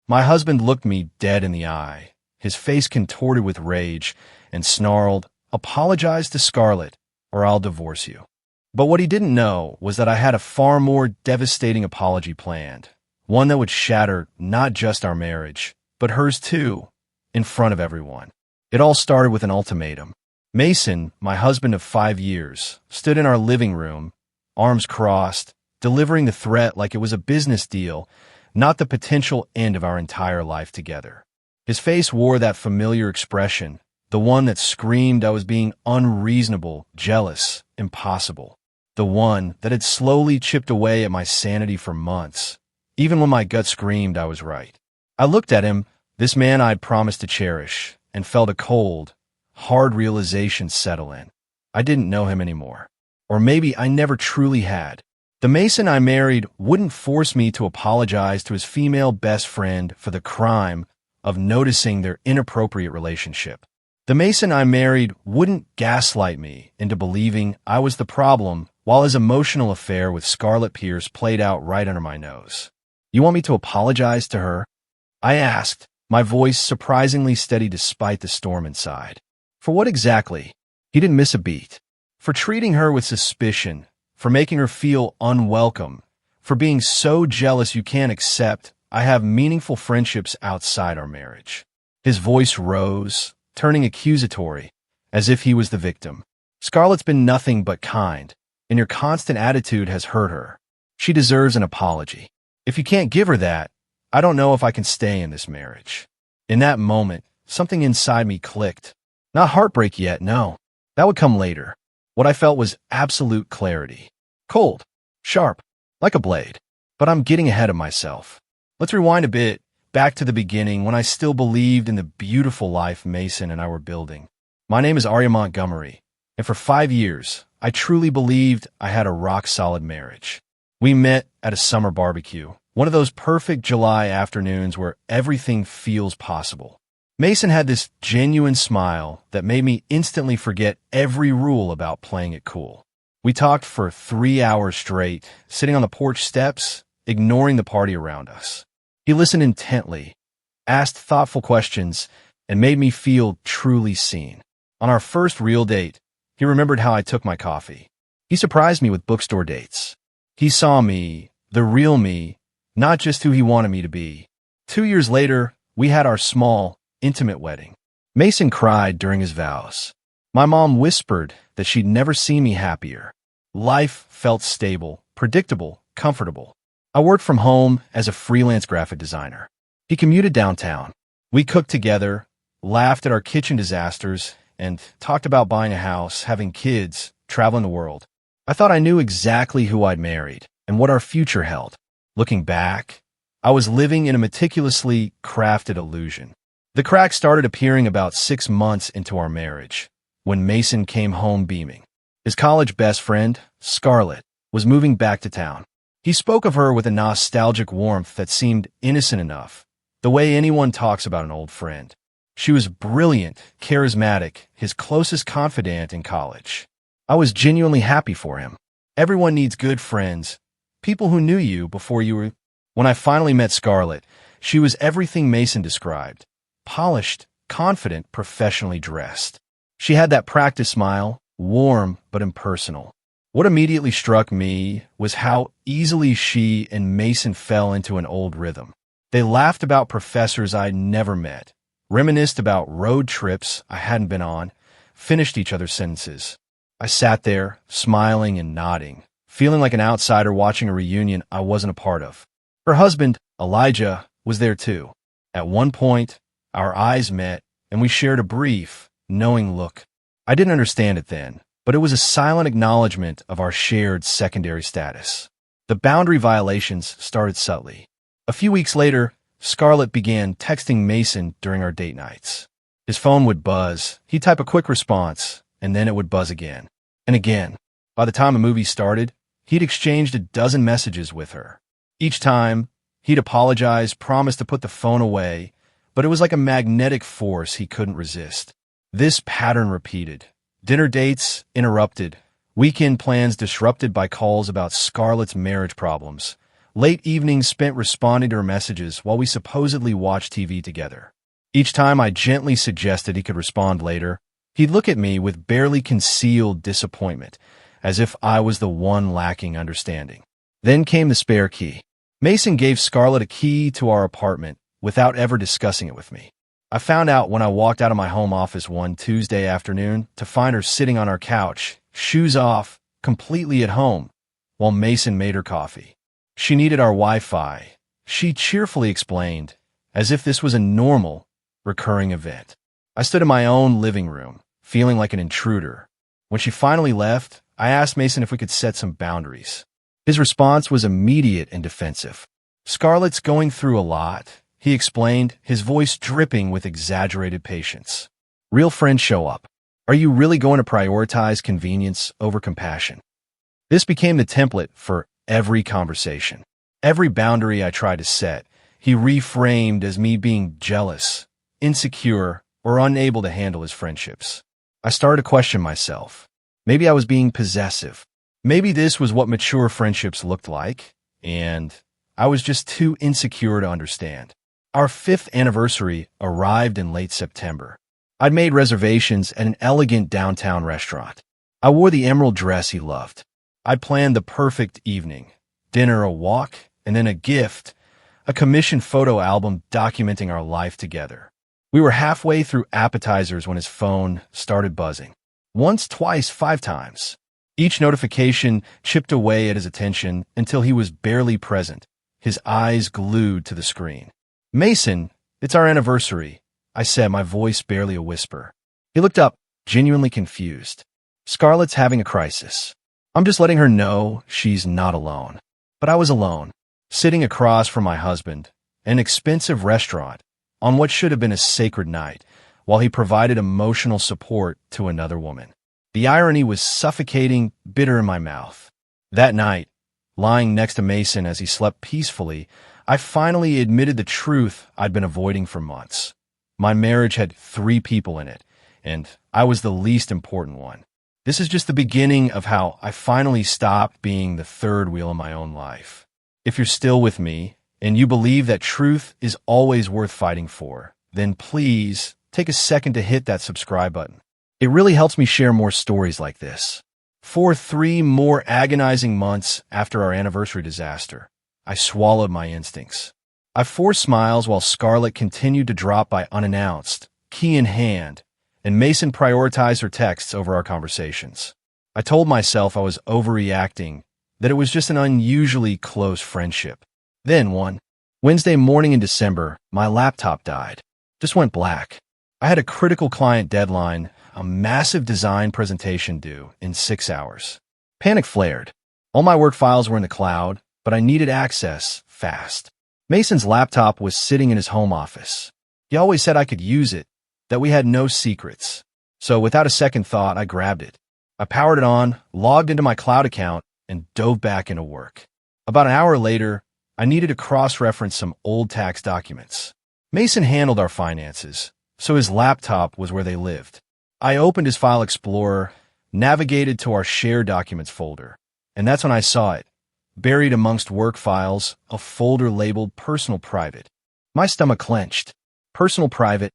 My husband looked me dead in the eye, his face contorted with rage, and snarled, "Apologize to Scarlett, or I'll divorce you." But what he didn't know was that I had a far more devastating apology planned, one that would shatter not just our marriage, but hers too, in front of everyone. It all started with an ultimatum. Mason, my husband of 5 years, stood in our living room, arms crossed, delivering the threat like it was a business deal, not the potential end of our entire life together. His face wore that familiar expression, the one that screamed I was being unreasonable, jealous, impossible. The one that had slowly chipped away at my sanity for months, even when my gut screamed I was right. I looked at him, this man I'd promised to cherish, and felt a cold, hard realization settle in. I didn't know him anymore. Or maybe I never truly had. The Mason I married wouldn't force me to apologize to his female best friend for the crime of noticing their inappropriate relationship. The Mason I married wouldn't gaslight me into believing I was the problem while his emotional affair with Scarlett Pierce played out right under my nose. "You want me to apologize to her?" I asked, my voice surprisingly steady despite the storm inside. For what exactly? He didn't miss a beat. For treating her with suspicion, for making her feel unwelcome, for being so jealous you can't accept I have meaningful friendships outside our marriage. His voice rose, turning accusatory, as if he was the victim. "Scarlett's been nothing but kind, and your constant attitude has hurt her. She deserves an apology. If you can't give her that, I don't know if I can stay in this marriage." In that moment, something inside me clicked. Not heartbreak yet, no. That would come later. What I felt was absolute clarity. Cold, sharp, like a blade. But I'm getting ahead of myself. Let's rewind a bit, back to the beginning when I still believed in the beautiful life Mason and I were building. My name is Arya Montgomery, and for 5 years, I truly believed I had a rock-solid marriage. We met at a summer barbecue, one of those perfect July afternoons where everything feels possible. Mason had this genuine smile that made me instantly forget every rule about playing it cool. We talked for 3 hours straight, sitting on the porch steps, ignoring the party around us. He listened intently, asked thoughtful questions, and made me feel truly seen. On our first real date, he remembered how I took my coffee. He surprised me with bookstore dates. He saw me, the real me, not just who he wanted me to be. 2 years later, we had our small, intimate wedding. Mason cried during his vows. My mom whispered that she'd never seen me happier. Life felt stable, predictable, comfortable. I worked from home as a freelance graphic designer. He commuted downtown. We cooked together, laughed at our kitchen disasters, and talked about buying a house, having kids, traveling the world. I thought I knew exactly who I'd married and what our future held. Looking back, I was living in a meticulously crafted illusion. The cracks started appearing about 6 months into our marriage, when Mason came home beaming. His college best friend, Scarlett, was moving back to town. He spoke of her with a nostalgic warmth that seemed innocent enough, the way anyone talks about an old friend. She was brilliant, charismatic, his closest confidant in college. I was genuinely happy for him. Everyone needs good friends, people who knew you before you were. When I finally met Scarlett, she was everything Mason described. Polished, confident, professionally dressed. She had that practice smile, warm but impersonal. What immediately struck me was how easily she and Mason fell into an old rhythm. They laughed about professors I'd never met, reminisced about road trips I hadn't been on, finished each other's sentences. I sat there, smiling and nodding, feeling like an outsider watching a reunion I wasn't a part of. Her husband, Elijah, was there too. At one point, our eyes met, and we shared a brief, knowing look. I didn't understand it then, but it was a silent acknowledgement of our shared secondary status. The boundary violations started subtly. A few weeks later, Scarlett began texting Mason during our date nights. His phone would buzz, he'd type a quick response, and then it would buzz again. And again. By the time a movie started, he'd exchanged a dozen messages with her. Each time, he'd apologize, promise to put the phone away, but it was like a magnetic force he couldn't resist. This pattern repeated. Dinner dates interrupted, weekend plans disrupted by calls about Scarlett's marriage problems, Late evenings spent responding to her messages while we supposedly watched TV together. Each time I gently suggested he could respond later, he'd look at me with barely concealed disappointment, as if I was the one lacking understanding. Then came the spare key. Mason gave Scarlett a key to our apartment without ever discussing it with me. I found out when I walked out of my home office one Tuesday afternoon to find her sitting on our couch, shoes off, completely at home, while Mason made her coffee. She needed our Wi-Fi, she cheerfully explained, as if this was a normal, recurring event. I stood in my own living room, feeling like an intruder. When she finally left, I asked Mason if we could set some boundaries. His response was immediate and defensive. "Scarlett's going through a lot," he explained, his voice dripping with exaggerated patience. "Real friends show up. Are you really going to prioritize convenience over compassion?" This became the template for every conversation. Every boundary I tried to set, he reframed as me being jealous, insecure, or unable to handle his friendships. I started to question myself. Maybe I was being possessive. Maybe this was what mature friendships looked like, and I was just too insecure to understand. Our 5th anniversary arrived in late September. I'd made reservations at an elegant downtown restaurant. I wore the emerald dress he loved. I'd planned the perfect evening, dinner, a walk, and then a gift, a commissioned photo album documenting our life together. We were halfway through appetizers when his phone started buzzing. Once, twice, 5 times. Each notification chipped away at his attention until he was barely present, his eyes glued to the screen. "Mason, it's our anniversary," I said, my voice barely a whisper. He looked up, genuinely confused. "Scarlett's having a crisis. I'm just letting her know she's not alone." But I was alone, sitting across from my husband, an expensive restaurant, on what should have been a sacred night, while he provided emotional support to another woman. The irony was suffocating, bitter in my mouth. That night, lying next to Mason as he slept peacefully, I finally admitted the truth I'd been avoiding for months. My marriage had 3 people in it, and I was the least important one. This is just the beginning of how I finally stopped being the third wheel in my own life. If you're still with me, and you believe that truth is always worth fighting for, then please take a second to hit that subscribe button. It really helps me share more stories like this. For 3 more agonizing months after our anniversary disaster, I swallowed my instincts. I forced smiles while Scarlett continued to drop by unannounced, key in hand, and Mason prioritized her texts over our conversations. I told myself I was overreacting, that it was just an unusually close friendship. Then one Wednesday morning in December, my laptop died. Just went black. I had a critical client deadline, a massive design presentation due in 6 hours. Panic flared. All my work files were in the cloud, but I needed access fast. Mason's laptop was sitting in his home office. He always said I could use it, that we had no secrets. So without a second thought, I grabbed it. I powered it on, logged into my cloud account, and dove back into work. About an hour later, I needed to cross-reference some old tax documents. Mason handled our finances, so his laptop was where they lived. I opened his file explorer, navigated to our shared documents folder, and that's when I saw it. Buried amongst work files, a folder labeled Personal Private. My stomach clenched. Personal Private?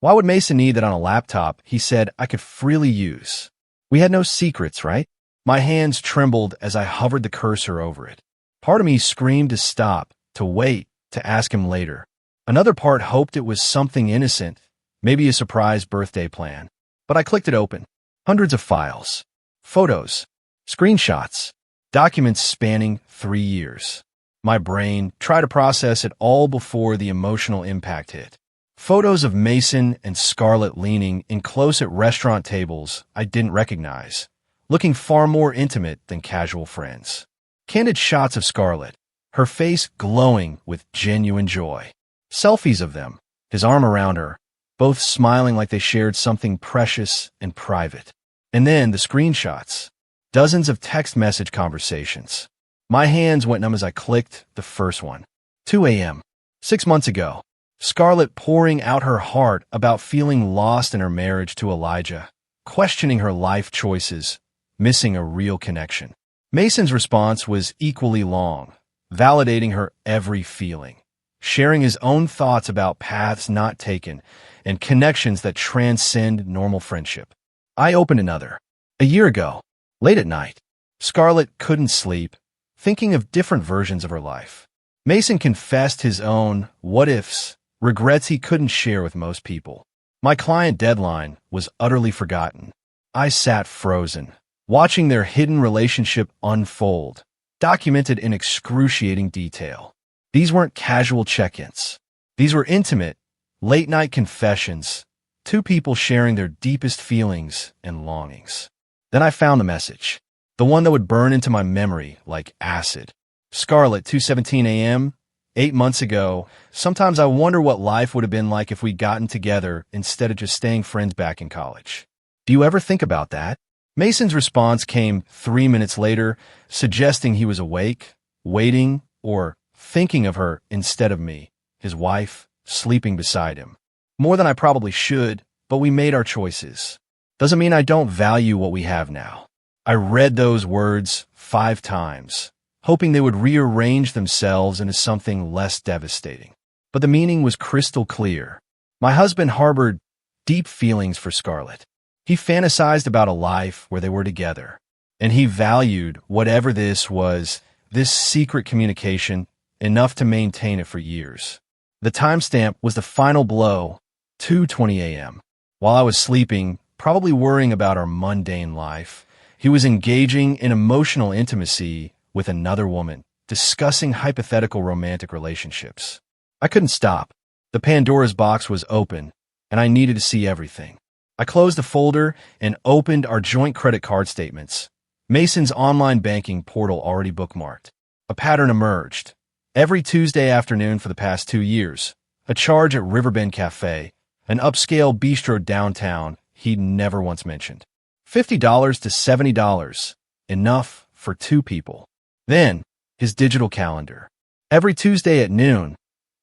Why would Mason need that on a laptop he said I could freely use? We had no secrets, right? My hands trembled as I hovered the cursor over it. Part of me screamed to stop, to wait, to ask him later. Another part hoped it was something innocent, maybe a surprise birthday plan. But I clicked it open. Hundreds of files. Photos. Screenshots. Documents spanning 3 years. My brain tried to process it all before the emotional impact hit. Photos of Mason and Scarlett leaning in close at restaurant tables I didn't recognize, looking far more intimate than casual friends. Candid shots of Scarlett, her face glowing with genuine joy. Selfies of them, his arm around her, both smiling like they shared something precious and private. And then the screenshots. Dozens of text message conversations. My hands went numb as I clicked the first one. 2 a.m. 6 months ago. Scarlett pouring out her heart about feeling lost in her marriage to Elijah, questioning her life choices, missing a real connection. Mason's response was equally long, validating her every feeling, sharing his own thoughts about paths not taken and connections that transcend normal friendship. I opened another. A year ago, late at night, Scarlett couldn't sleep, thinking of different versions of her life. Mason confessed his own what-ifs, regrets he couldn't share with most people. My client deadline was utterly forgotten. I sat frozen, watching their hidden relationship unfold, documented in excruciating detail. These weren't casual check-ins. These were intimate, late-night confessions, two people sharing their deepest feelings and longings. Then I found the message, the one that would burn into my memory like acid. Scarlett, 2:17 a.m., 8 months ago. Sometimes I wonder what life would have been like if we'd gotten together instead of just staying friends back in college. Do you ever think about that? Mason's response came 3 minutes later, suggesting he was awake, waiting, or thinking of her instead of me, his wife, sleeping beside him. More than I probably should, but we made our choices. Doesn't mean I don't value what we have now. I read those words 5 times, hoping they would rearrange themselves into something less devastating. But the meaning was crystal clear. My husband harbored deep feelings for Scarlett. He fantasized about a life where they were together, and he valued whatever this was, this secret communication, enough to maintain it for years. The timestamp was the final blow, 2:20 a.m. While I was sleeping, probably worrying about our mundane life, he was engaging in emotional intimacy with another woman, discussing hypothetical romantic relationships. I couldn't stop. The Pandora's box was open, and I needed to see everything. I closed the folder and opened our joint credit card statements. Mason's online banking portal already bookmarked. A pattern emerged. Every Tuesday afternoon for the past 2 years, a charge at Riverbend Cafe, an upscale bistro downtown he'd never once mentioned. $50 to $70, enough for 2 people. Then, his digital calendar. Every Tuesday at noon,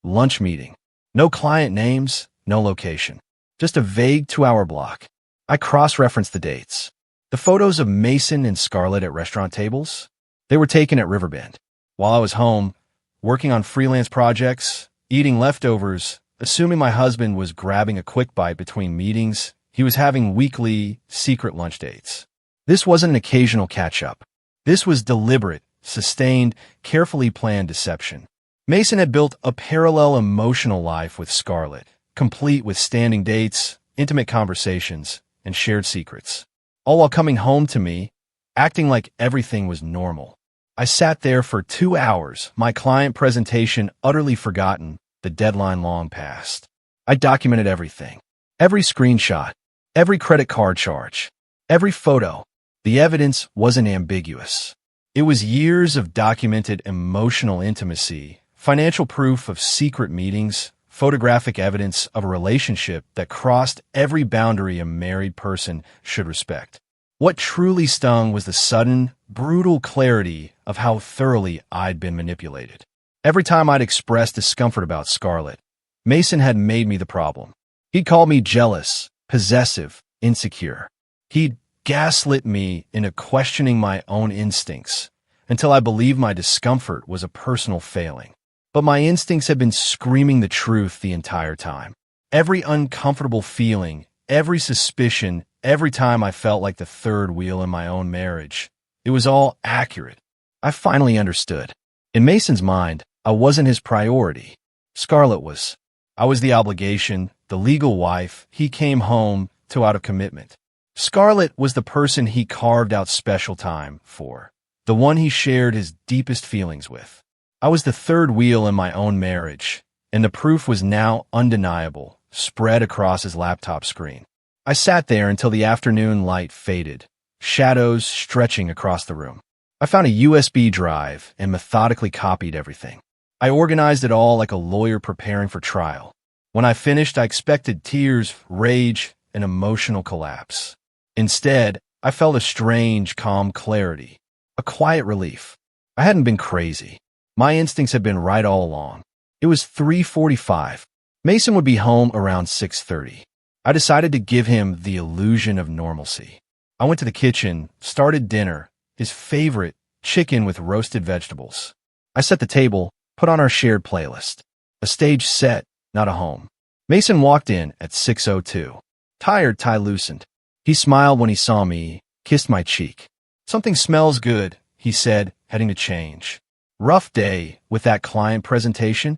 lunch meeting. No client names, no location. Just a vague 2-hour block. I cross-referenced the dates. The photos of Mason and Scarlett at restaurant tables, they were taken at Riverbend. While I was home, working on freelance projects, eating leftovers, assuming my husband was grabbing a quick bite between meetings, he was having weekly, secret lunch dates. This wasn't an occasional catch-up. This was deliberate, sustained, carefully planned deception. Mason had built a parallel emotional life with Scarlett, complete with standing dates, intimate conversations, and shared secrets. All while coming home to me, acting like everything was normal. I sat there for 2 hours, my client presentation utterly forgotten, the deadline long past. I documented everything. Every screenshot, every credit card charge, every photo. The evidence wasn't ambiguous. It was years of documented emotional intimacy, financial proof of secret meetings, photographic evidence of a relationship that crossed every boundary a married person should respect. What truly stung was the sudden, brutal clarity of how thoroughly I'd been manipulated. Every time I'd expressed discomfort about Scarlett, Mason had made me the problem. He'd called me jealous, possessive, insecure. He'd gaslit me into questioning my own instincts until I believed my discomfort was a personal failing. But my instincts had been screaming the truth the entire time. Every uncomfortable feeling, every suspicion, every time I felt like the third wheel in my own marriage, it was all accurate. I finally understood. In Mason's mind, I wasn't his priority. Scarlett was. I was the obligation, the legal wife he came home to out of commitment. Scarlett was the person he carved out special time for, the one he shared his deepest feelings with. I was the third wheel in my own marriage, and the proof was now undeniable, spread across his laptop screen. I sat there until the afternoon light faded, shadows stretching across the room. I found a USB drive and methodically copied everything. I organized it all like a lawyer preparing for trial. When I finished, I expected tears, rage, and emotional collapse. Instead, I felt a strange, calm clarity, a quiet relief. I hadn't been crazy. My instincts had been right all along. It was 3:45. Mason would be home around 6:30. I decided to give him the illusion of normalcy. I went to the kitchen, started dinner, his favorite, chicken with roasted vegetables. I set the table, put on our shared playlist. A stage set, not a home. Mason walked in at 6:02. Tired, tie loosened. He smiled when he saw me, kissed my cheek. "Something smells good," he said, heading to change. "Rough day with that client presentation?"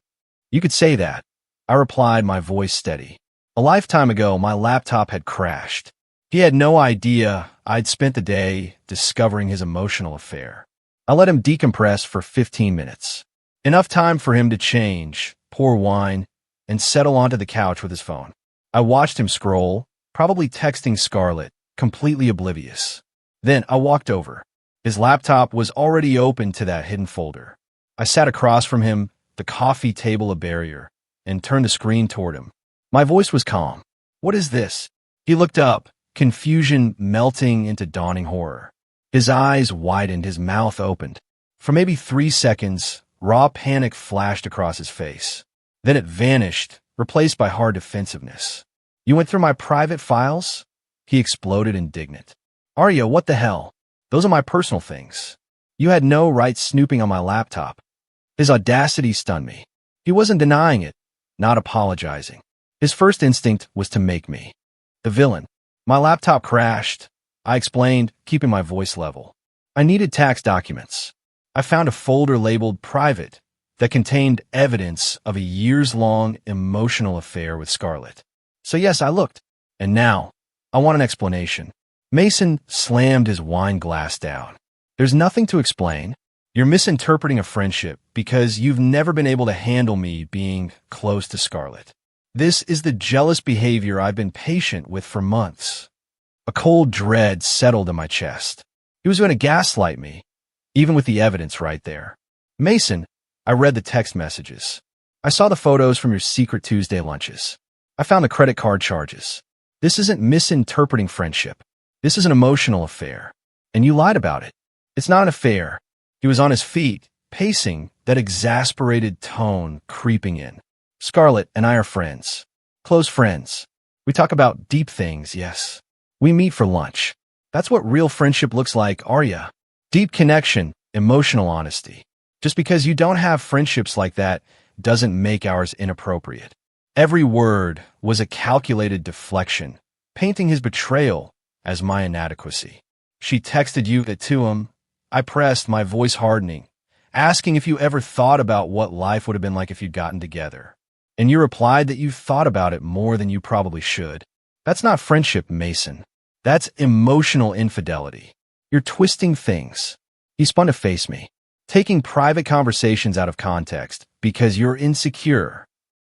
"You could say that," I replied, my voice steady. A lifetime ago, my laptop had crashed. He had no idea I'd spent the day discovering his emotional affair. I let him decompress for 15 minutes. Enough time for him to change, pour wine, and settle onto the couch with his phone. I watched him scroll, probably texting Scarlett, completely oblivious. Then I walked over. His laptop was already open to that hidden folder. I sat across from him, the coffee table a barrier, and turned the screen toward him. My voice was calm. "What is this?" He looked up, confusion melting into dawning horror. His eyes widened, his mouth opened. For maybe 3 seconds, raw panic flashed across his face. Then it vanished, replaced by hard defensiveness. "You went through my private files?" He exploded, indignant. "Arya, what the hell? Those are my personal things. You had no right snooping on my laptop." His audacity stunned me. He wasn't denying it, not apologizing. His first instinct was to make me the villain. "My laptop crashed," I explained, keeping my voice level. "I needed tax documents. I found a folder labeled private that contained evidence of a years-long emotional affair with Scarlett. So yes, I looked. And now, I want an explanation." Mason slammed his wine glass down. "There's nothing to explain. You're misinterpreting a friendship because you've never been able to handle me being close to Scarlett. This is the jealous behavior I've been patient with for months." A cold dread settled in my chest. He was going to gaslight me, even with the evidence right there. "Mason," I read the text messages. "I saw the photos from your secret Tuesday lunches. I found the credit card charges. This isn't misinterpreting friendship. This is an emotional affair. And you lied about it. It's not an affair." He was on his feet, pacing, that exasperated tone creeping in. "Scarlett and I are friends. Close friends. We talk about deep things, yes. We meet for lunch. That's what real friendship looks like, Arya. Deep connection, emotional honesty. Just because you don't have friendships like that doesn't make ours inappropriate." Every word was a calculated deflection, painting his betrayal as my inadequacy. "She texted you that to him?" I pressed, my voice hardening, asking if you ever thought about what life would have been like if you'd gotten together. "And you replied that you thought about it more than you probably should." That's not friendship, Mason. That's emotional infidelity. You're twisting things. He spun to face me, taking private conversations out of context because you're insecure.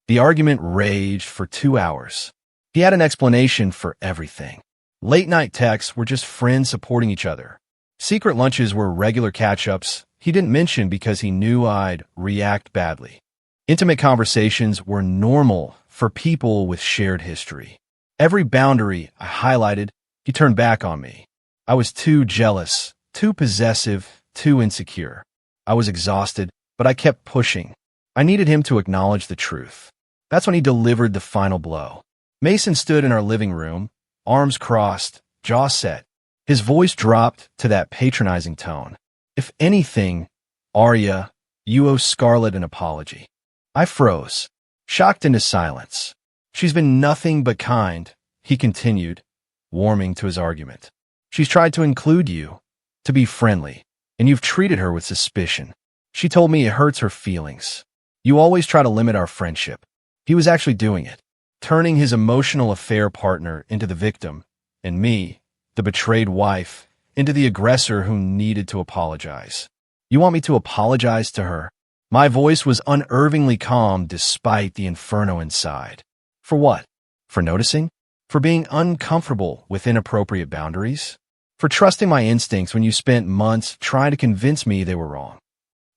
The argument raged for 2 hours. He had an explanation for everything. Late-night texts were just friends supporting each other. Secret lunches were regular catch-ups he didn't mention because he knew I'd react badly. Intimate conversations were normal for people with shared history. Every boundary I highlighted, he turned back on me. I was too jealous, too possessive, too insecure. I was exhausted, but I kept pushing. I needed him to acknowledge the truth. That's when he delivered the final blow. Mason stood in our living room, arms crossed, jaw set. His voice dropped to that patronizing tone. "If anything, Arya, you owe Scarlett an apology." I froze, shocked into silence. "She's been nothing but kind," he continued, warming to his argument. "She's tried to include you, to be friendly, and you've treated her with suspicion. She told me it hurts her feelings. You always try to limit our friendship." He was actually doing it, turning his emotional affair partner into the victim, and me, the betrayed wife, into the aggressor who needed to apologize. "You want me to apologize to her?" My voice was unnervingly calm despite the inferno inside. "For what? For noticing? For being uncomfortable with inappropriate boundaries? For trusting my instincts when you spent months trying to convince me they were wrong?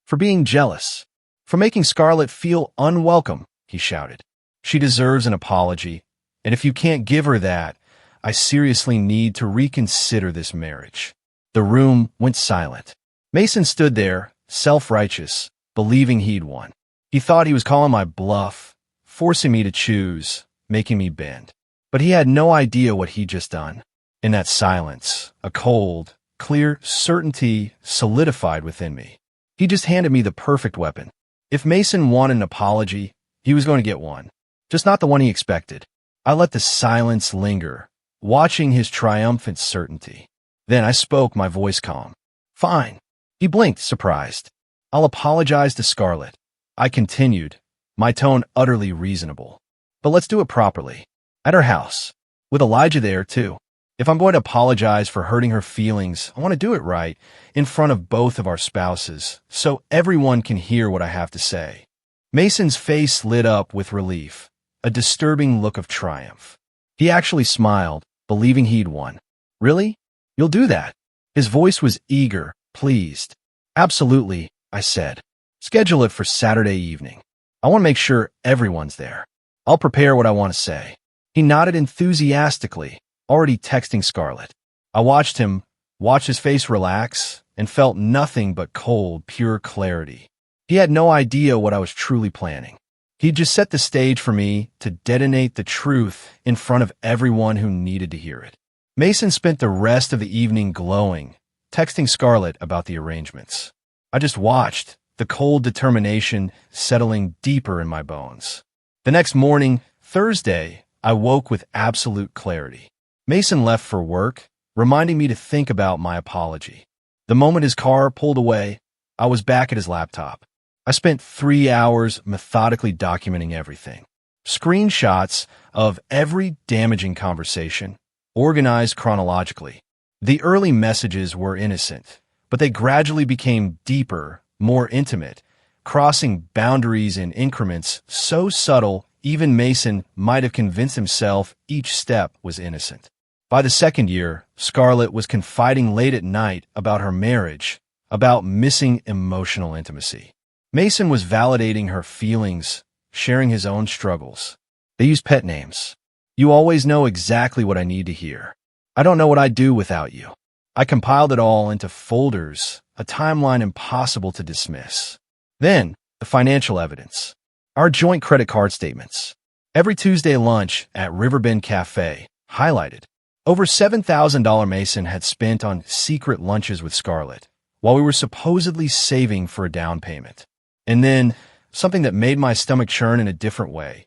For being jealous? For making Scarlett feel unwelcome?" he shouted. "She deserves an apology, and if you can't give her that, I seriously need to reconsider this marriage." The room went silent. Mason stood there, self-righteous, believing he'd won. He thought he was calling my bluff, forcing me to choose, making me bend. But he had no idea what he'd just done. In that silence, a cold, clear certainty solidified within me. He just handed me the perfect weapon. If Mason wanted an apology, he was going to get one, just not the one he expected. I let the silence linger, watching his triumphant certainty. Then I spoke, my voice calm. Fine. He blinked, surprised. I'll apologize to Scarlett. I continued, my tone utterly reasonable. But let's do it properly. At her house. With Elijah there, too. If I'm going to apologize for hurting her feelings, I want to do it right, in front of both of our spouses, so everyone can hear what I have to say. Mason's face lit up with relief, a disturbing look of triumph. He actually smiled, believing he'd won. Really? You'll do that? His voice was eager, pleased. Absolutely, I said. Schedule it for Saturday evening. I want to make sure everyone's there. I'll prepare what I want to say. He nodded enthusiastically, already texting Scarlett. I watched his face relax, and felt nothing but cold, pure clarity. He had no idea what I was truly planning. He'd just set the stage for me to detonate the truth in front of everyone who needed to hear it. Mason spent the rest of the evening glowing, texting Scarlett about the arrangements. I just watched, the cold determination settling deeper in my bones. The next morning, Thursday, I woke with absolute clarity. Mason left for work, reminding me to think about my apology. The moment his car pulled away, I was back at his laptop. I spent 3 hours methodically documenting everything. Screenshots of every damaging conversation, organized chronologically. The early messages were innocent, but they gradually became deeper, more intimate, crossing boundaries in increments so subtle even Mason might have convinced himself each step was innocent. By the second year, Scarlett was confiding late at night about her marriage, about missing emotional intimacy. Mason was validating her feelings, sharing his own struggles. They used pet names. You always know exactly what I need to hear. I don't know what I'd do without you. I compiled it all into folders, a timeline impossible to dismiss. Then, the financial evidence. Our joint credit card statements. Every Tuesday lunch at Riverbend Cafe, highlighted. Over $7,000 Mason had spent on secret lunches with Scarlett, while we were supposedly saving for a down payment. And then, something that made my stomach churn in a different way.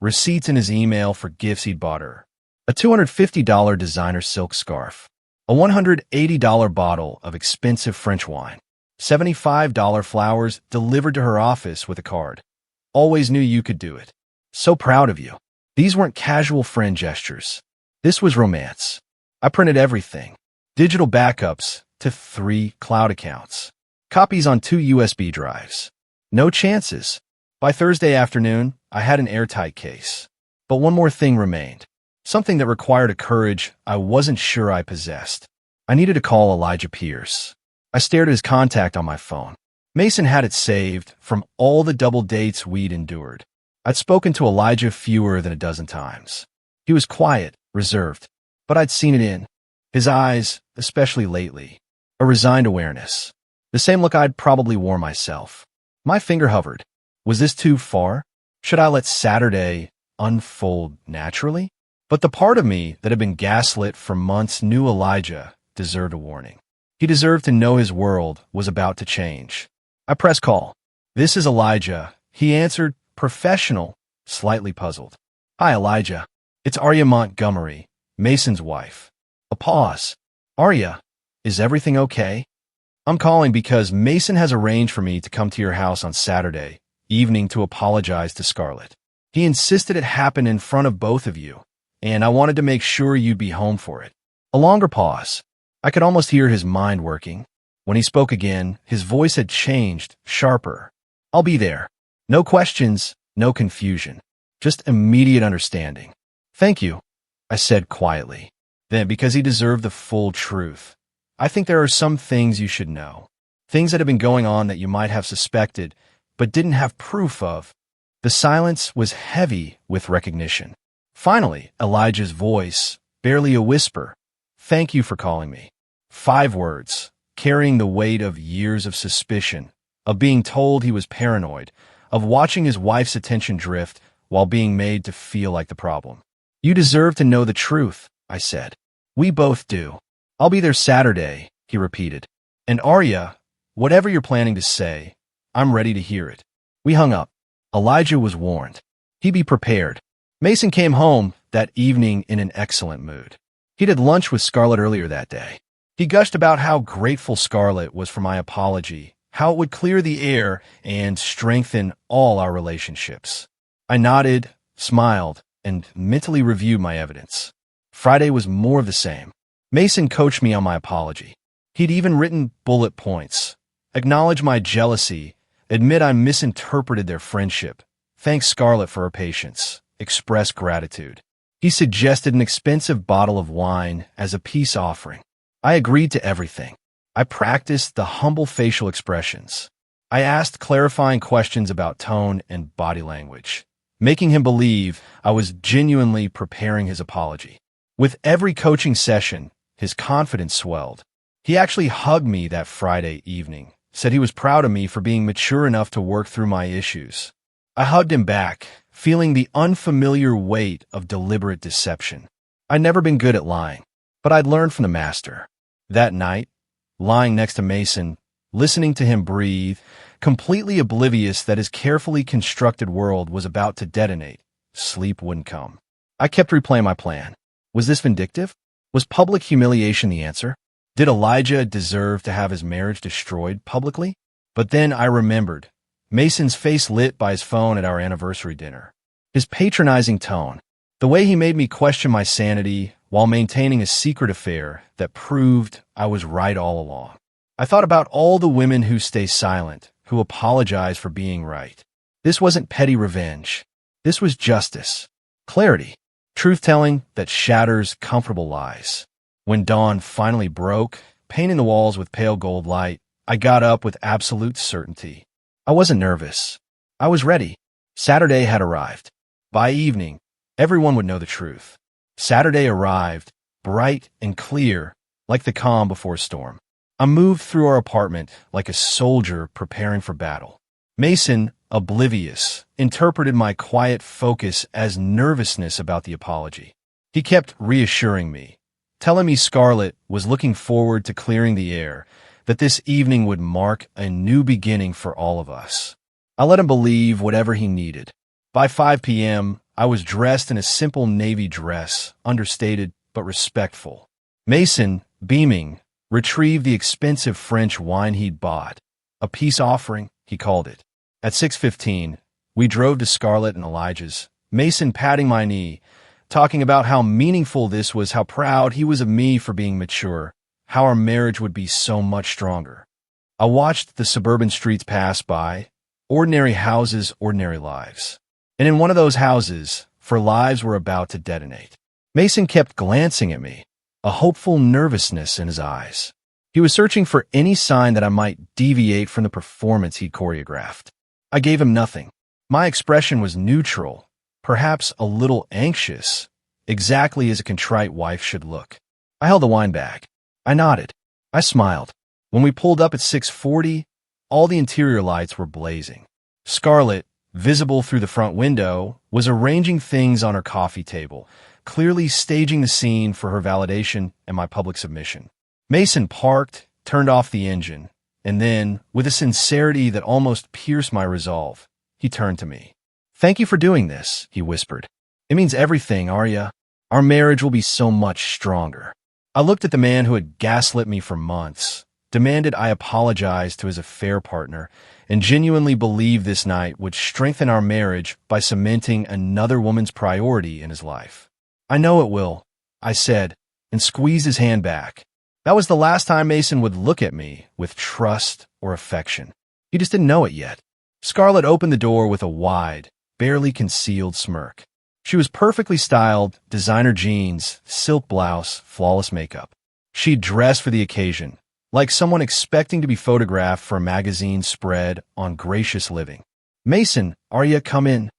Receipts in his email for gifts he'd bought her. A $250 designer silk scarf. A $180 bottle of expensive French wine. $75 flowers delivered to her office with a card. Always knew you could do it. So proud of you. These weren't casual friend gestures. This was romance. I printed everything. Digital backups to 3 cloud accounts. Copies on 2 USB drives. No chances. By Thursday afternoon, I had an airtight case. But one more thing remained. Something that required a courage I wasn't sure I possessed. I needed to call Elijah Pierce. I stared at his contact on my phone. Mason had it saved from all the double dates we'd endured. I'd spoken to Elijah fewer than a dozen times. He was quiet, reserved, but I'd seen it in his eyes, especially lately. A resigned awareness. The same look I'd probably worn myself. My finger hovered. Was this too far? Should I let Saturday unfold naturally? But the part of me that had been gaslit for months knew Elijah deserved a warning. He deserved to know his world was about to change. I pressed call. This is Elijah. He answered, professional, slightly puzzled. Hi, Elijah. It's Arya Montgomery, Mason's wife. A pause. Arya, is everything okay? I'm calling because Mason has arranged for me to come to your house on Saturday evening to apologize to Scarlett. He insisted it happen in front of both of you, and I wanted to make sure you'd be home for it. A longer pause. I could almost hear his mind working. When he spoke again, his voice had changed, sharper. I'll be there. No questions, no confusion. Just immediate understanding. Thank you, I said quietly. Then, because he deserved the full truth, I think there are some things you should know. Things that have been going on that you might have suspected, but didn't have proof of. The silence was heavy with recognition. Finally, Elijah's voice, barely a whisper. Thank you for calling me. 5 words, carrying the weight of years of suspicion, of being told he was paranoid, of watching his wife's attention drift while being made to feel like the problem. You deserve to know the truth, I said. We both do. I'll be there Saturday, he repeated. And Arya, Whatever you're planning to say, I'm ready to hear it. We hung up. Elijah was warned. He'd be prepared. Mason came home that evening in an excellent mood. He'd had lunch with Scarlett earlier that day. He gushed about how grateful Scarlett was for my apology, how it would clear the air and strengthen all our relationships. I nodded, smiled, and mentally reviewed my evidence. Friday was more of the same. Mason coached me on my apology. He'd even written bullet points, acknowledge my jealousy, admit I misinterpreted their friendship, thank Scarlett for her patience, express gratitude. He suggested an expensive bottle of wine as a peace offering. I agreed to everything. I practiced the humble facial expressions. I asked clarifying questions about tone and body language, making him believe I was genuinely preparing his apology. With every coaching session, his confidence swelled. He actually hugged me that Friday evening, said he was proud of me for being mature enough to work through my issues. I hugged him back, feeling the unfamiliar weight of deliberate deception. I'd never been good at lying, but I'd learned from the master. That night, lying next to Mason, listening to him breathe, completely oblivious that his carefully constructed world was about to detonate, sleep wouldn't come. I kept replaying my plan. Was this vindictive? Was public humiliation the answer? Did Elijah deserve to have his marriage destroyed publicly? But then I remembered. Mason's face lit by his phone at our anniversary dinner. His patronizing tone. The way he made me question my sanity while maintaining a secret affair that proved I was right all along. I thought about all the women who stay silent, who apologize for being right. This wasn't petty revenge. This was justice. Clarity. Truth-telling that shatters comfortable lies. When dawn finally broke, painting the walls with pale gold light, I got up with absolute certainty. I wasn't nervous. I was ready. Saturday had arrived. By evening, everyone would know the truth. Saturday arrived, bright and clear, like the calm before a storm. I moved through our apartment like a soldier preparing for battle. Mason, oblivious, interpreted my quiet focus as nervousness about the apology. He kept reassuring me, telling me Scarlett was looking forward to clearing the air, that this evening would mark a new beginning for all of us. I let him believe whatever he needed. By 5 p.m., I was dressed in a simple navy dress, understated but respectful. Mason, beaming, retrieved the expensive French wine he'd bought. A peace offering, he called it. At 6:15, we drove to Scarlett and Elijah's, Mason patting my knee, talking about how meaningful this was, how proud he was of me for being mature, how our marriage would be so much stronger. I watched the suburban streets pass by, ordinary houses, ordinary lives. And in one of those houses, for lives were about to detonate. Mason kept glancing at me, a hopeful nervousness in his eyes. He was searching for any sign that I might deviate from the performance he'd choreographed. I gave him nothing. My expression was neutral, perhaps a little anxious, exactly as a contrite wife should look. I held the wine bag. I nodded. I smiled. When we pulled up at 6:40, all the interior lights were blazing. Scarlett, visible through the front window, was arranging things on her coffee table, clearly staging the scene for her validation and my public submission. Mason parked, turned off the engine, and then, with a sincerity that almost pierced my resolve, he turned to me. "Thank you for doing this," he whispered. "It means everything, Arya. Our marriage will be so much stronger." I looked at the man who had gaslit me for months, demanded I apologize to his affair partner, and genuinely believed this night would strengthen our marriage by cementing another woman's priority in his life. "I know it will," I said, and squeezed his hand back. That was the last time Mason would look at me with trust or affection. He just didn't know it yet. Scarlett opened the door with a wide, barely concealed smirk. She was perfectly styled, designer jeans, silk blouse, flawless makeup. She'd dressed for the occasion, like someone expecting to be photographed for a magazine spread on Gracious Living. "Mason, Arya, come in."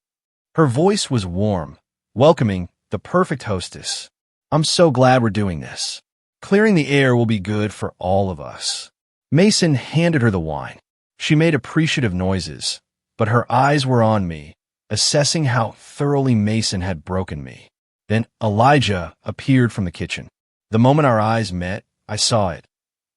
Her voice was warm, welcoming, the perfect hostess. "I'm so glad we're doing this. Clearing the air will be good for all of us." Mason handed her the wine. She made appreciative noises, but her eyes were on me, assessing how thoroughly Mason had broken me. Then Elijah appeared from the kitchen. The moment our eyes met, I saw it.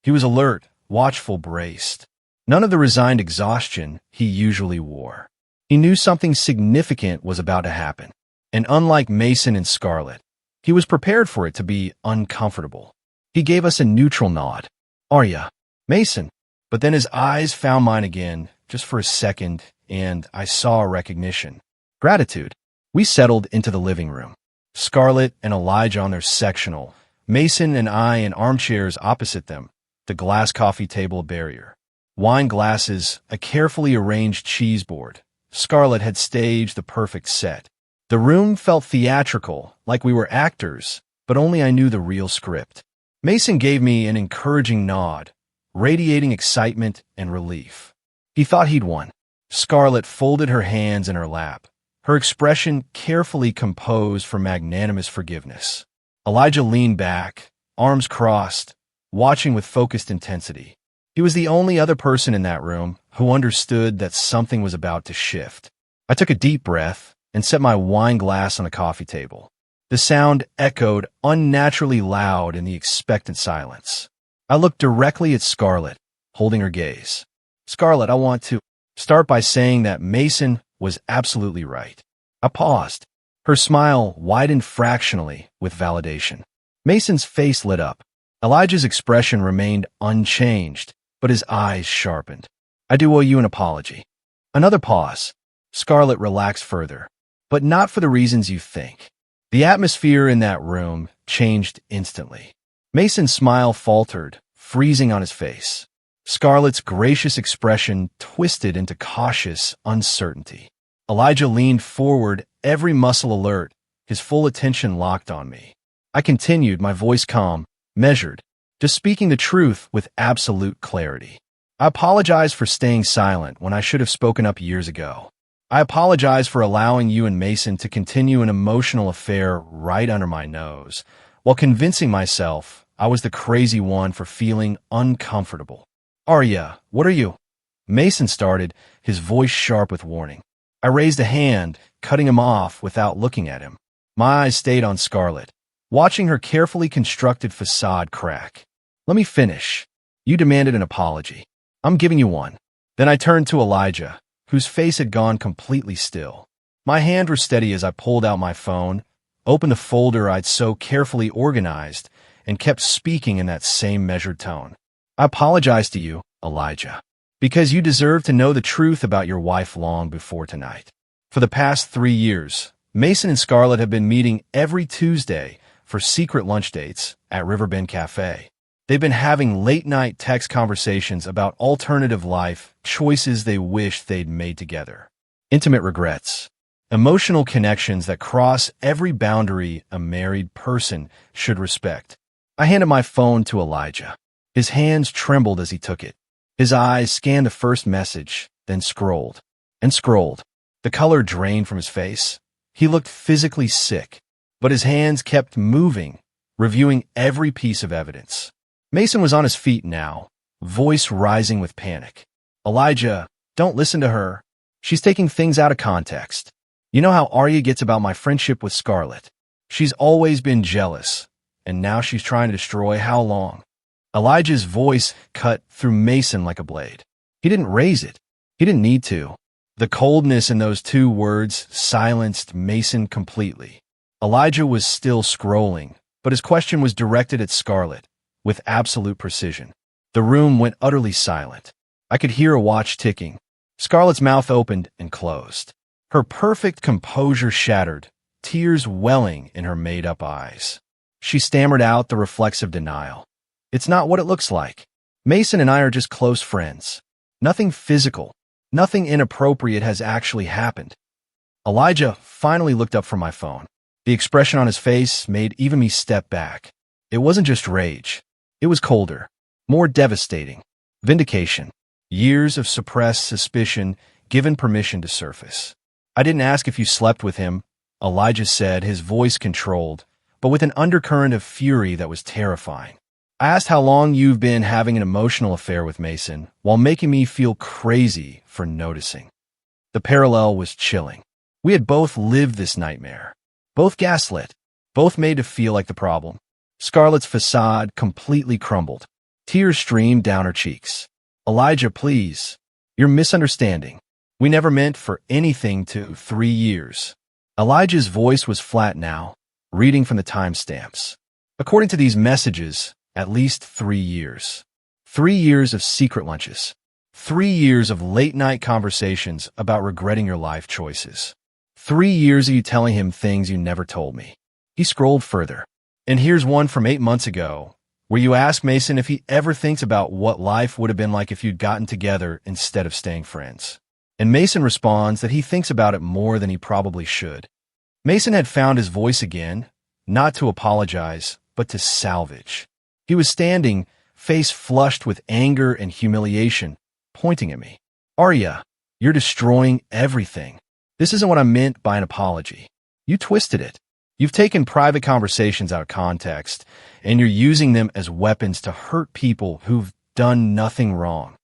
He was alert, watchful, braced. None of the resigned exhaustion he usually wore. He knew something significant was about to happen. And unlike Mason and Scarlett, he was prepared for it to be uncomfortable. He gave us a neutral nod. Arya, Mason. But then his eyes found mine again, just for a second, and I saw a recognition. Gratitude. We settled into the living room. Scarlett and Elijah on their sectional, Mason and I in armchairs opposite them, the glass coffee table barrier. Wine glasses, a carefully arranged cheese board. Scarlett had staged the perfect set. The room felt theatrical, like we were actors, but only I knew the real script. Mason gave me an encouraging nod, radiating excitement and relief. He thought he'd won. Scarlett folded her hands in her lap, her expression carefully composed for magnanimous forgiveness. Elijah leaned back, arms crossed, watching with focused intensity. He was the only other person in that room who understood that something was about to shift. I took a deep breath and set my wine glass on the coffee table. The sound echoed unnaturally loud in the expectant silence. I looked directly at Scarlett, holding her gaze. Scarlett, I want to start by saying that Mason was absolutely right. I paused. Her smile widened fractionally with validation. Mason's face lit up. Elijah's expression remained unchanged, but his eyes sharpened. I do owe you an apology. Another pause. Scarlett relaxed further, but not for the reasons you think. The atmosphere in that room changed instantly. Mason's smile faltered, freezing on his face. Scarlett's gracious expression twisted into cautious uncertainty. Elijah leaned forward, every muscle alert, his full attention locked on me. I continued, my voice calm, measured, just speaking the truth with absolute clarity. I apologize for staying silent when I should have spoken up years ago. I apologize for allowing you and Mason to continue an emotional affair right under my nose, while convincing myself I was the crazy one for feeling uncomfortable. Arya, what are you? Mason started, his voice sharp with warning. I raised a hand, cutting him off without looking at him. My eyes stayed on Scarlett, watching her carefully constructed facade crack. Let me finish. You demanded an apology. I'm giving you one. Then I turned to Elijah, whose face had gone completely still. My hand was steady as I pulled out my phone, opened the folder I'd so carefully organized, and kept speaking in that same measured tone. I apologize to you, Elijah, because you deserve to know the truth about your wife long before tonight. For the past 3 years, Mason and Scarlett have been meeting every Tuesday for secret lunch dates at Riverbend Cafe. They've been having late-night text conversations about alternative life, choices they wish they'd made together, intimate regrets, emotional connections that cross every boundary a married person should respect. I handed my phone to Elijah. His hands trembled as he took it. His eyes scanned the first message, then scrolled and scrolled. The color drained from his face. He looked physically sick, but his hands kept moving, reviewing every piece of evidence. Mason was on his feet now, voice rising with panic. Elijah, don't listen to her. She's taking things out of context. You know how Arya gets about my friendship with Scarlett. She's always been jealous, and now she's trying to destroy how long? Elijah's voice cut through Mason like a blade. He didn't raise it. He didn't need to. The coldness in those 2 words silenced Mason completely. Elijah was still scrolling, but his question was directed at Scarlett with absolute precision. The room went utterly silent. I could hear a watch ticking. Scarlett's mouth opened and closed. Her perfect composure shattered, tears welling in her made-up eyes. She stammered out the reflexive denial. It's not what it looks like. Mason and I are just close friends. Nothing physical, nothing inappropriate has actually happened. Elijah finally looked up from my phone. The expression on his face made even me step back. It wasn't just rage. It was colder, more devastating. Vindication. Years of suppressed suspicion given permission to surface. I didn't ask if you slept with him, Elijah said, his voice controlled, but with an undercurrent of fury that was terrifying. I asked how long you've been having an emotional affair with Mason, while making me feel crazy for noticing. The parallel was chilling. We had both lived this nightmare. Both gaslit. Both made to feel like the problem. Scarlett's facade completely crumbled. Tears streamed down her cheeks. Elijah, please. You're misunderstanding. We never meant for anything to 3 years. Elijah's voice was flat now, reading from the timestamps. According to these messages, at least 3 years. 3 years of secret lunches. 3 years of late-night conversations about regretting your life choices. 3 years of you telling him things you never told me. He scrolled further. And here's one from 8 months ago, where you ask Mason if he ever thinks about what life would have been like if you'd gotten together instead of staying friends. And Mason responds that he thinks about it more than he probably should. Mason had found his voice again, not to apologize, but to salvage. He was standing, face flushed with anger and humiliation, pointing at me. Arya, you're destroying everything. This isn't what I meant by an apology. You twisted it. You've taken private conversations out of context, and you're using them as weapons to hurt people who've done nothing wrong.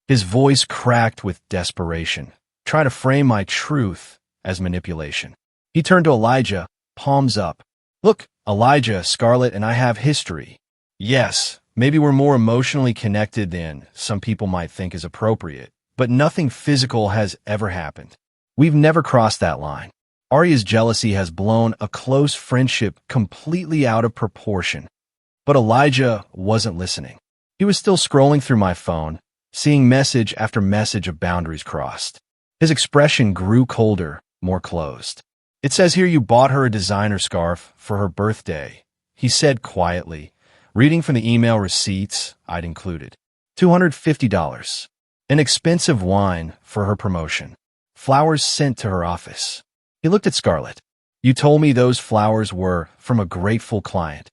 His voice cracked with desperation, trying to frame my truth as manipulation. He turned to Elijah, palms up. Look, Elijah, Scarlett and I have history. Yes, maybe we're more emotionally connected than some people might think is appropriate, but nothing physical has ever happened. We've never crossed that line. Arya's jealousy has blown a close friendship completely out of proportion. But Elijah wasn't listening. He was still scrolling through my phone, seeing message after message of boundaries crossed. His expression grew colder, more closed. It says here you bought her a designer scarf for her birthday, he said quietly, reading from the email receipts I'd included. $250. An expensive wine for her promotion. Flowers sent to her office. He looked at Scarlett. You told me those flowers were from a grateful client.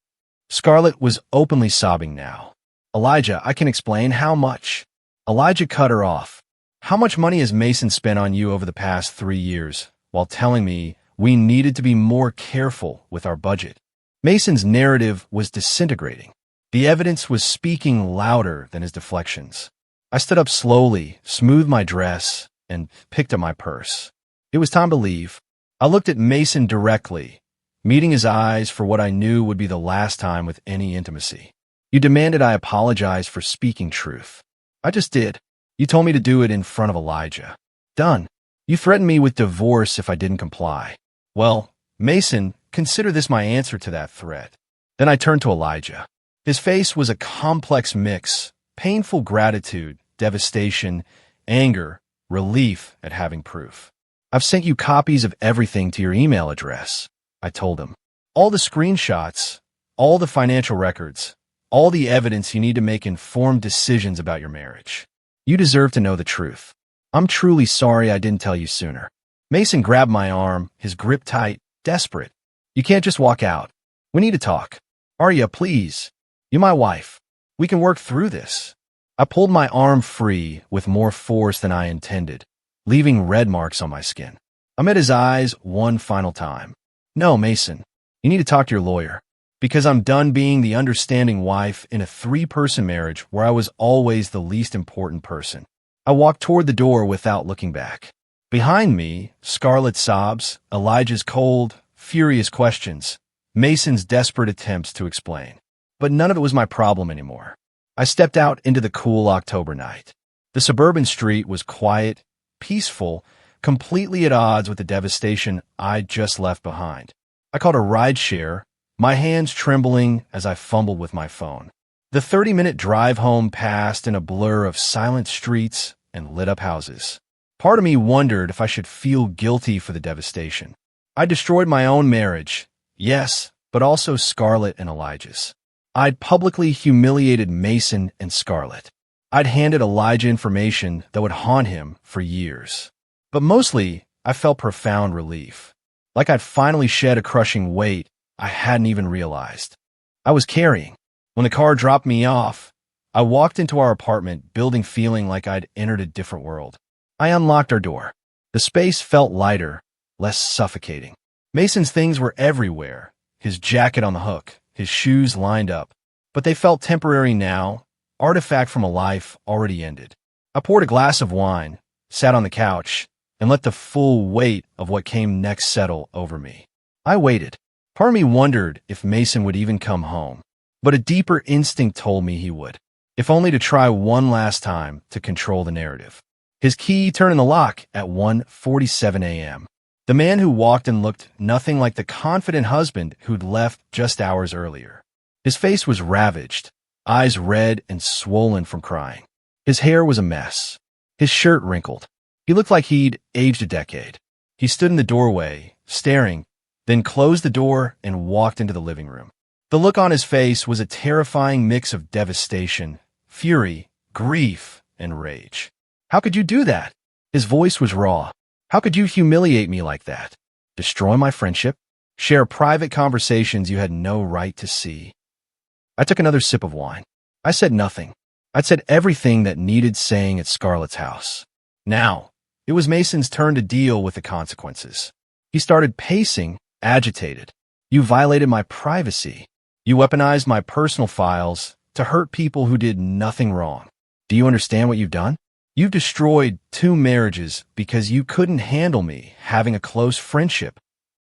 Scarlett was openly sobbing now. Elijah, I can explain how much. Elijah cut her off. How much money has Mason spent on you over the past 3 years, while telling me we needed to be more careful with our budget? Mason's narrative was disintegrating. The evidence was speaking louder than his deflections. I stood up slowly, smoothed my dress, and picked up my purse. It was time to leave. I looked at Mason directly, meeting his eyes for what I knew would be the last time with any intimacy. You demanded I apologize for speaking truth. I just did. You told me to do it in front of Elijah. Done. You threatened me with divorce if I didn't comply. Well, Mason, consider this my answer to that threat. Then I turned to Elijah. His face was a complex mix, painful gratitude, devastation, anger, relief at having proof. I've sent you copies of everything to your email address, I told him. All the screenshots, all the financial records, all the evidence you need to make informed decisions about your marriage. You deserve to know the truth. I'm truly sorry I didn't tell you sooner. Mason grabbed my arm, his grip tight, desperate. You can't just walk out. We need to talk. Arya, please. You're my wife. We can work through this. I pulled my arm free with more force than I intended, leaving red marks on my skin. I met his eyes one final time. No, Mason, you need to talk to your lawyer, because I'm done being the understanding wife in a 3-person marriage where I was always the least important person. I walked toward the door without looking back. Behind me, Scarlett's sobs, Elijah's cold, furious questions, Mason's desperate attempts to explain. But none of it was my problem anymore. I stepped out into the cool October night. The suburban street was quiet, peaceful, completely at odds with the devastation I'd just left behind. I called a rideshare, my hands trembling as I fumbled with my phone. The 30-minute drive home passed in a blur of silent streets and lit-up houses. Part of me wondered if I should feel guilty for the devastation. I destroyed my own marriage, yes, but also Scarlett and Elijah's. I'd publicly humiliated Mason and Scarlett. I'd handed Elijah information that would haunt him for years. But mostly, I felt profound relief. Like I'd finally shed a crushing weight I hadn't even realized I was carrying. When the car dropped me off, I walked into our apartment building feeling like I'd entered a different world. I unlocked our door. The space felt lighter, less suffocating. Mason's things were everywhere, his jacket on the hook, his shoes lined up. But they felt temporary now, artifact from a life already ended. I poured a glass of wine, sat on the couch, and let the full weight of what came next settle over me. I waited. Part of me wondered if Mason would even come home, but a deeper instinct told me he would. if only to try one last time to control the narrative. His key turned in the lock at 1:47 a.m. The man who walked in looked nothing like the confident husband who'd left just hours earlier. His face was ravaged, eyes red and swollen from crying. His hair was a mess, his shirt wrinkled. He looked like he'd aged a decade. He stood in the doorway, staring, then closed the door and walked into the living room. The look on his face was a terrifying mix of devastation, fury, grief, and rage. How could you do that? His voice was raw. How could you humiliate me like that? Destroy my friendship? Share private conversations you had no right to see? I took another sip of wine. I said nothing. I'd said everything that needed saying at Scarlett's house. Now, it was Mason's turn to deal with the consequences. He started pacing, agitated. You violated my privacy. You weaponized my personal files to hurt people who did nothing wrong. Do you understand what you've done? You've destroyed 2 marriages because you couldn't handle me having a close friendship.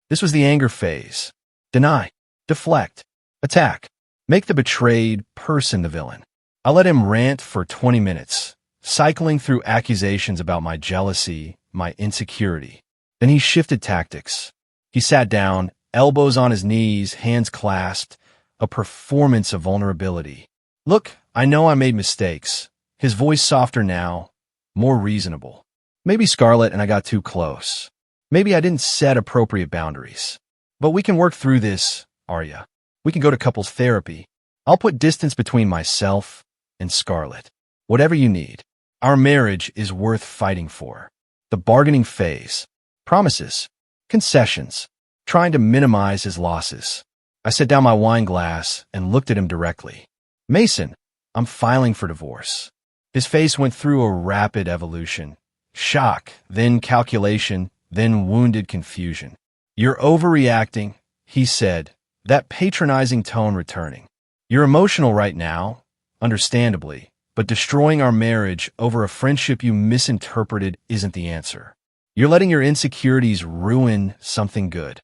This was the anger phase. Deny, deflect, attack. Make the betrayed person the villain. I let him rant for 20 minutes, cycling through accusations about my jealousy, my insecurity. Then he shifted tactics. He sat down, elbows on his knees, hands clasped, a performance of vulnerability. Look, I know I made mistakes. His voice softer now, more reasonable. Maybe Scarlett and I got too close. Maybe I didn't set appropriate boundaries. But we can work through this, Arya. We can go to couples therapy. I'll put distance between myself and Scarlett. Whatever you need. Our marriage is worth fighting for. The bargaining phase. Promises. Concessions. Trying to minimize his losses. I set down my wine glass and looked at him directly. Mason, I'm filing for divorce. His face went through a rapid evolution. Shock, then calculation, then wounded confusion. You're overreacting, he said, that patronizing tone returning. You're emotional right now, understandably, but destroying our marriage over a friendship you misinterpreted isn't the answer. You're letting your insecurities ruin something good.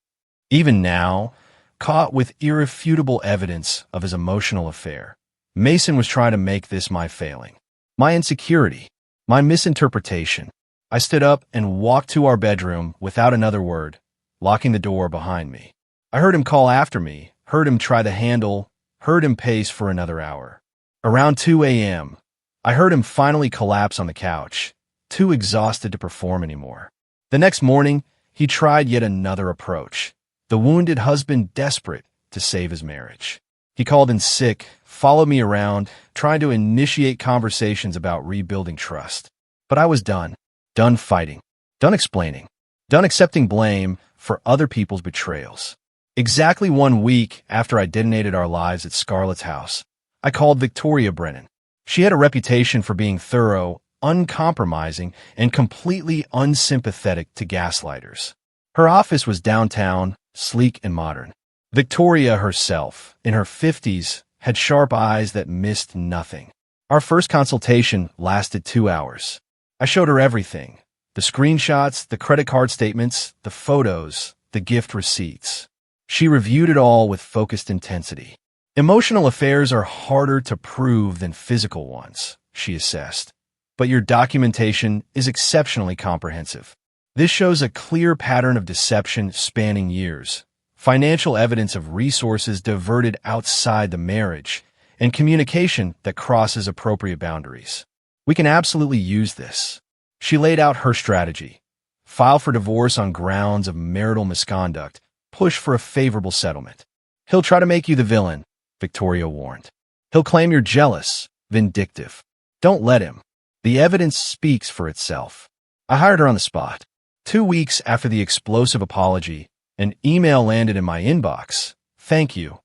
Even now, caught with irrefutable evidence of his emotional affair, Mason was trying to make this my failing. My insecurity, my misinterpretation. I stood up and walked to our bedroom without another word, locking the door behind me. I heard him call after me, heard him try the handle, heard him pace for another hour. Around 2 a.m., I heard him finally collapse on the couch, too exhausted to perform anymore. The next morning, he tried yet another approach, the wounded husband desperate to save his marriage. He called in sick, followed me around, trying to initiate conversations about rebuilding trust. But I was done fighting, done explaining, done accepting blame for other people's betrayals. Exactly 1 week after I detonated our lives at Scarlett's house, I called Victoria Brennan. She had a reputation for being thorough, uncompromising, and completely unsympathetic to gaslighters. Her office was downtown, sleek and modern. Victoria herself, in her 50s, had sharp eyes that missed nothing. Our first consultation lasted 2 hours. I showed her everything. The screenshots, the credit card statements, the photos, the gift receipts. She reviewed it all with focused intensity. Emotional affairs are harder to prove than physical ones, she assessed. But your documentation is exceptionally comprehensive. This shows a clear pattern of deception spanning years. Financial evidence of resources diverted outside the marriage, and communication that crosses appropriate boundaries. We can absolutely use this. She laid out her strategy. File for divorce on grounds of marital misconduct. Push for a favorable settlement. He'll try to make you the villain, Victoria warned. He'll claim you're jealous, vindictive. Don't let him. The evidence speaks for itself. I hired her on the spot. 2 weeks after the explosive apology, an email landed in my inbox. Thank you.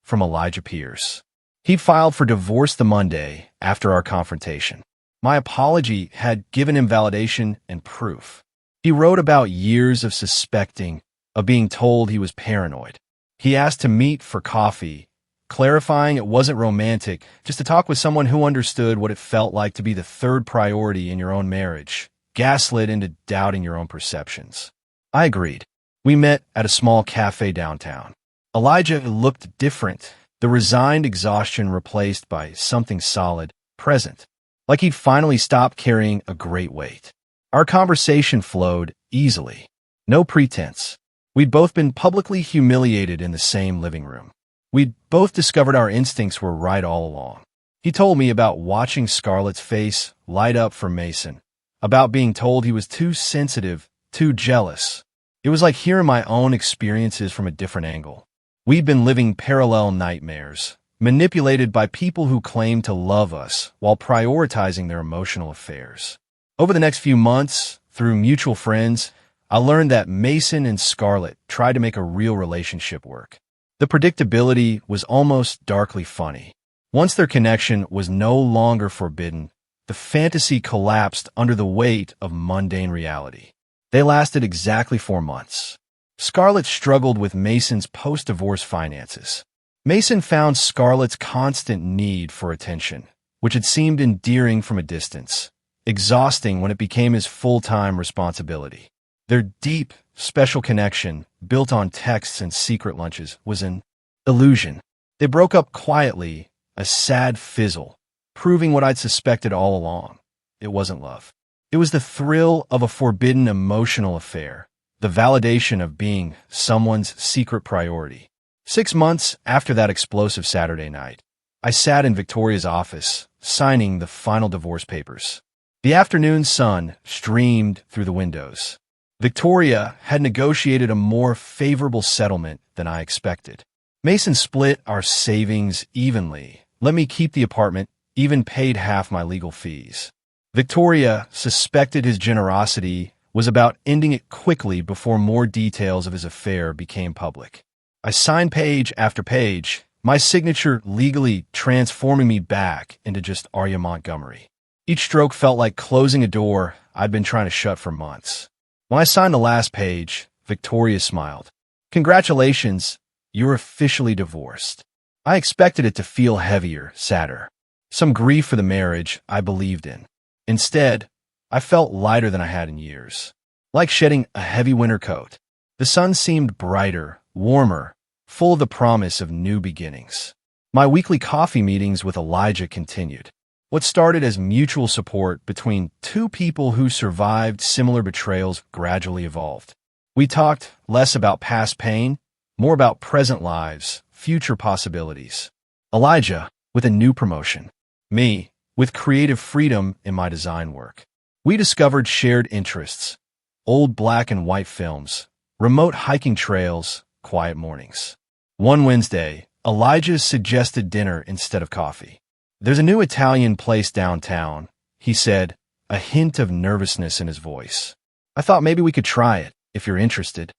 From Elijah Pierce. He filed for divorce the Monday after our confrontation. My apology had given him validation and proof. He wrote about years of suspecting, of being told he was paranoid. He asked to meet for coffee, clarifying it wasn't romantic, just to talk with someone who understood what it felt like to be the third priority in your own marriage, gaslit into doubting your own perceptions. I agreed. We met at a small cafe downtown. Elijah looked different, the resigned exhaustion replaced by something solid, present, like he'd finally stopped carrying a great weight. Our conversation flowed easily. No pretense. We'd both been publicly humiliated in the same living room. We'd both discovered our instincts were right all along. He told me about watching Scarlett's face light up for Mason, about being told he was too sensitive, too jealous. It was like hearing my own experiences from a different angle. We'd been living parallel nightmares, manipulated by people who claimed to love us while prioritizing their emotional affairs. Over the next few months, through mutual friends, I learned that Mason and Scarlett tried to make a real relationship work. The predictability was almost darkly funny. Once their connection was no longer forbidden, the fantasy collapsed under the weight of mundane reality. They lasted exactly 4 months. Scarlett struggled with Mason's post-divorce finances. Mason found Scarlett's constant need for attention, which had seemed endearing from a distance, exhausting when it became his full-time responsibility. Their deep, special connection, built on texts and secret lunches, was an illusion. They broke up quietly, a sad fizzle, proving what I'd suspected all along. It wasn't love. It was the thrill of a forbidden emotional affair, the validation of being someone's secret priority. 6 months after that explosive Saturday night, I sat in Victoria's office, signing the final divorce papers. The afternoon sun streamed through the windows. Victoria had negotiated a more favorable settlement than I expected. Mason split our savings evenly, let me keep the apartment, even paid half my legal fees. Victoria suspected his generosity was about ending it quickly before more details of his affair became public. I signed page after page, my signature legally transforming me back into just Arya Montgomery. Each stroke felt like closing a door I'd been trying to shut for months. When I signed the last page, Victoria smiled. "Congratulations, you're officially divorced." I expected it to feel heavier, sadder. Some grief for the marriage I believed in. Instead, I felt lighter than I had in years. Like shedding a heavy winter coat. The sun seemed brighter, warmer, full of the promise of new beginnings. My weekly coffee meetings with Elijah continued. What started as mutual support between two people who survived similar betrayals gradually evolved. We talked less about past pain, more about present lives, future possibilities. Elijah, with a new promotion. Me, with creative freedom in my design work. We discovered shared interests, old black and white films, remote hiking trails, quiet mornings. One Wednesday, Elijah suggested dinner instead of coffee. "There's a new Italian place downtown," he said, a hint of nervousness in his voice. "I thought maybe we could try it, if you're interested."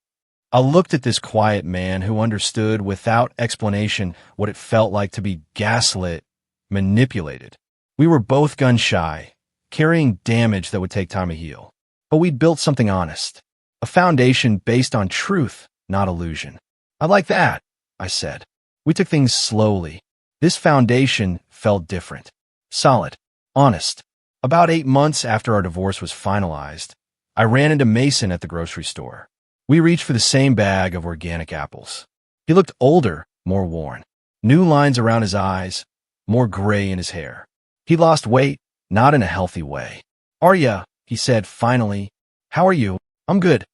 I looked at this quiet man who understood without explanation what it felt like to be gaslit, manipulated. We were both gun-shy, carrying damage that would take time to heal. But we'd built something honest, a foundation based on truth, not illusion. "I like that," I said. We took things slowly. This foundation felt different, solid, honest. About 8 months after our divorce was finalized, I ran into Mason at the grocery store. We reached for the same bag of organic apples. He looked older, more worn. New lines around his eyes, more gray in his hair. He lost weight, not in a healthy way. "Arya," he said finally, "how are you?" "I'm good,"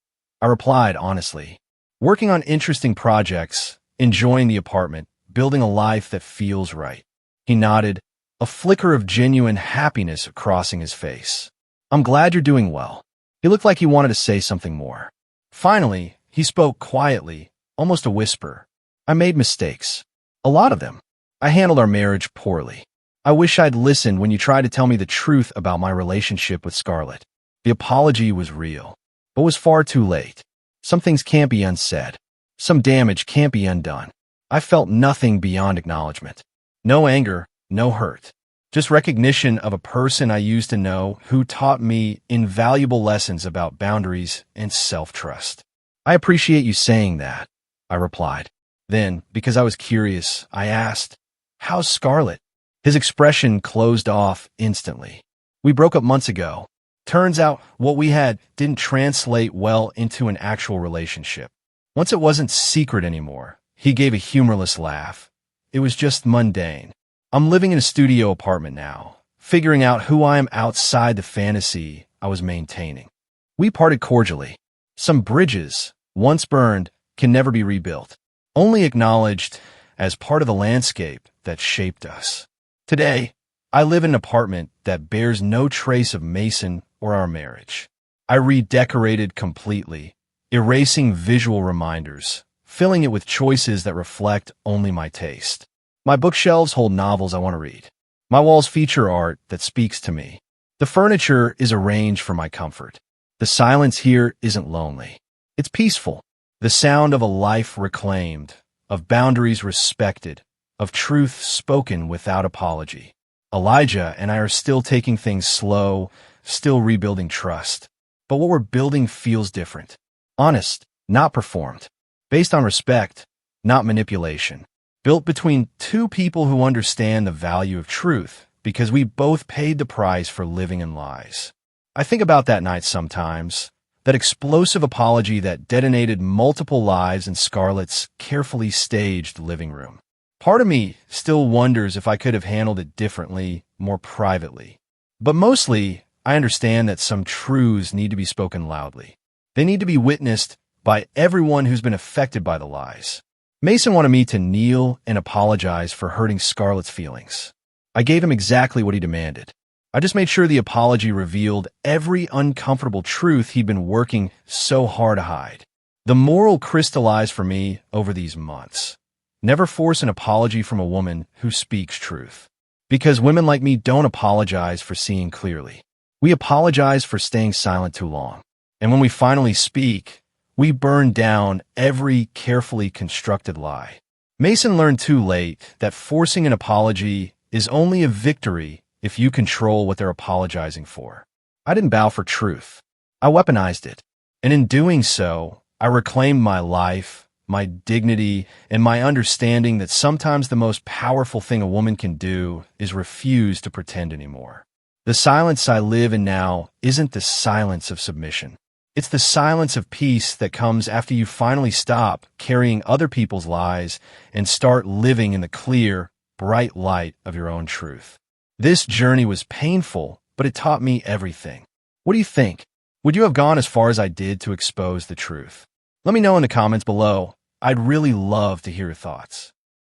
I replied honestly. "Working on interesting projects, enjoying the apartment, building a life that feels right." He nodded, a flicker of genuine happiness crossing his face. "I'm glad you're doing well." He looked like he wanted to say something more. Finally, he spoke quietly, almost a whisper. "I made mistakes. A lot of them. I handled our marriage poorly. I wish I'd listened when you tried to tell me the truth about my relationship with Scarlett. The apology was real, but was far too late. Some things can't be unsaid. Some damage can't be undone." I felt nothing beyond acknowledgement. No anger, no hurt. Just recognition of a person I used to know who taught me invaluable lessons about boundaries and self-trust. "I appreciate you saying that," I replied. Then, because I was curious, I asked, "How's Scarlett?" His expression closed off instantly. "We broke up months ago. Turns out what we had didn't translate well into an actual relationship. Once it wasn't secret anymore," he gave a humorless laugh. it was just mundane. I'm living in a studio apartment now, figuring out who I am outside the fantasy I was maintaining. We parted cordially. Some bridges, once burned, can never be rebuilt, only acknowledged as part of the landscape that shaped us. Today, I live in an apartment that bears no trace of Mason or our marriage. I redecorated completely, erasing visual reminders, filling it with choices that reflect only my taste. My bookshelves hold novels I want to read. My walls feature art that speaks to me. The furniture is arranged for my comfort. The silence here isn't lonely. It's peaceful. The sound of a life reclaimed, of boundaries respected, of truth spoken without apology. Elijah and I are still taking things slow, still rebuilding trust. But what we're building feels different. Honest, not performed. Based on respect, not manipulation. Built between two people who understand the value of truth, because we both paid the price for living in lies. I think about that night sometimes, that explosive apology that detonated multiple lives in Scarlett's carefully staged living room. Part of me still wonders if I could have handled it differently, more privately. But mostly, I understand that some truths need to be spoken loudly. They need to be witnessed by everyone who's been affected by the lies. Mason wanted me to kneel and apologize for hurting Scarlett's feelings. I gave him exactly what he demanded. I just made sure the apology revealed every uncomfortable truth he'd been working so hard to hide. The moral crystallized for me over these months. Never force an apology from a woman who speaks truth. Because women like me don't apologize for seeing clearly. We apologize for staying silent too long. And when we finally speak, we burn down every carefully constructed lie. Mason learned too late that forcing an apology is only a victory if you control what they're apologizing for. I didn't bow for truth. I weaponized it. And in doing so, I reclaimed my life, my dignity, and my understanding that sometimes the most powerful thing a woman can do is refuse to pretend anymore. The silence I live in now isn't the silence of submission. It's the silence of peace that comes after you finally stop carrying other people's lies and start living in the clear, bright light of your own truth. This journey was painful, but it taught me everything. What do you think? Would you have gone as far as I did to expose the truth? Let me know in the comments below. I'd really love to hear your thoughts.